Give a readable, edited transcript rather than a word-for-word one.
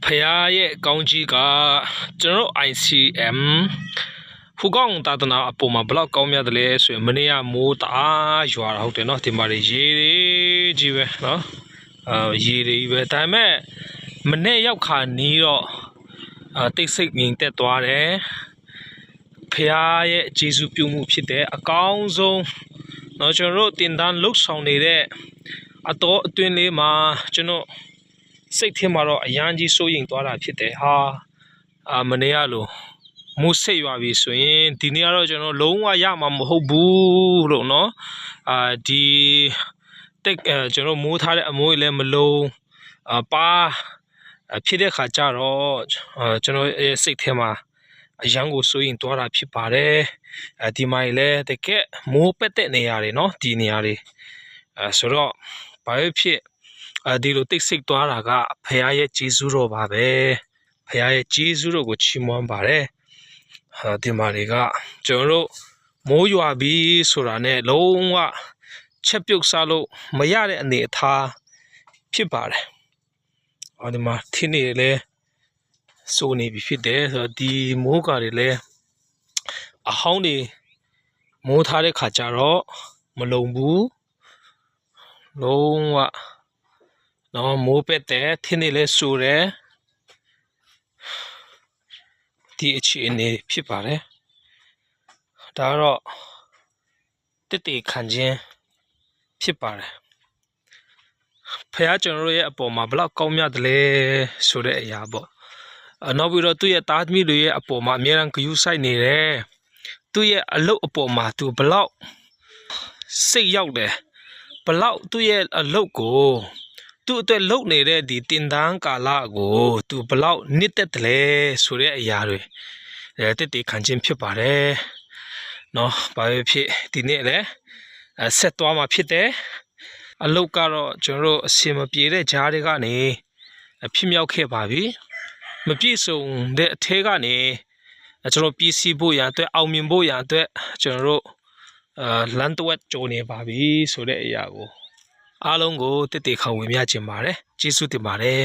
ဖရားရဲ့ကောင်းကြီးကကျွန်တော် ICM ဖူကောင်တာတနာအပေါ်မှာဘလောက်ကောင်းမြတ်တယ်လဲဆိုရင်မနေ့ကမိုးတအားရွာတာဟုတ်တယ်နော်ဒီမှာရေကြီးပဲနော်ရေတွေပဲဒါပေမဲ့မနေ့ရောက်ခါနီးတော့တိတ်ဆိတ်ငြိမ်သက်သွားတယ်ဖရားရဲ့ဂျေဇုပြုမှုဖြစ်တဲ့အကောင်းဆုံးနော်ကျွန်တော်တို့တင်တန်းလှုပ်ဆောင်နေတဲ့အတော်အတွင်းလေးမှာကျွန်တော်စိတ်ထဲမှာတော့အရန်ကြီးစိုးရိမ်သွားတာဖြစ်တယ်ဟာမနေ့ကလို့မိုးစိတ်ရွာပြီဆိုရင်ဒီနေ့ကတော့ကျွန်တော်လုံးဝရမှာမဟုတ်ဘူးလို့နော်ဒီတက်ကျွန်တော်မိုးထားတဲ့အမိုးလည်းမလုံးပါဖြစ်တဲ့ခါကျတော့ကျွန်တော်ရဲ့စိတ်ထဲမှာအရန်ကိုစိုးရိမ်သွားတာဖြစ်ပါတယ်ဒီမှာလည်းတကယ်မိုးပက်တဲ့နေရာတွေနော်ဒီနေရာတွေဆိုတော့ဘာဖြစ်ဒီလိုတိတ်ဆိတ်သွားတာကဖရားရဲ့ဂျေဇုတော်ပါပဲဖရားရဲ့ဂျေဇုတော်ကိုချီးမွမ်းပါတယ်ဒီမှာတွေကကျွန်တော်တို့မိုးရွာပြီးဆိုတာနဲ့လုံးဝချက်ပြုတ်စားလို့မရတဲ့အနေအထားဖြစ်ပါတယ်ဒီမှာထင်းနေလေစိုးနေပြီဖြစ်တယ်ဆိုတော့ဒီမိုးကာတွေလည်းအဟောင်းတွေမိုးထားတဲ့ခါကျတော့မလုံဘူးလုံးဝနော်မိုးပက်တယ်ထင်းနေလဲစိုးတယ်ဒီအခြေအနေဖြစ်ပါတယ်ဒါတော့တစ်တေခံခြင်းဖြစ်ပါတယ်ဖះကျွန်တော်ရဲ့အပေါ်မှာဘလောက်ကောင်းမြတ်တယ်လဲဆိုတဲ့အရာပေါ့နောက်ပြီးတော့သူ့ရဲ့သားသမီးတွေရဲ့အပေါ်မှာအများအားဂရုစိုက်နေတယ်သူ့ရဲ့အလုပ်အပေါ်မှာသူဘလောက်စိတ်ရောက်တယ်ဘလောက်သူ့ရဲ့အလုပ်ကိုသူ့အတွက်လုပ်နေတဲ့ဒီတင်တန်းကာလကိုသူဘလောက်နှစ်သက်တယ်လဲဆိုတဲ့အရာတွေတစ်တေခံခြင်းဖြစ်ပါတယ်နော်ဘာဖြစ်ဒီနေ့လည်းဆက်သွားမှာဖြစ်တယ်အလုပ်ကတော့ကျွန်တော်တို့အစင်မပြေတဲ့ဂျားတွေကနေဖြစ်မြောက်ခဲ့ပါပြီမပြည့်စုံတဲ့အထဲကနေကျွန်တော်ပြည်စီဖို့ရန်အတွက်အောင်မြင်ဖို့ရန်အတွက်ကျွန်တော်တို့လန်တဝက်ကြိုးနေပါပြီဆိုတဲ့အရာကိုအားလုံးကိုတည်တည်ခံဝင်မြခြင်းပါတယ်ကျေးဇူးတင်ပါတယ်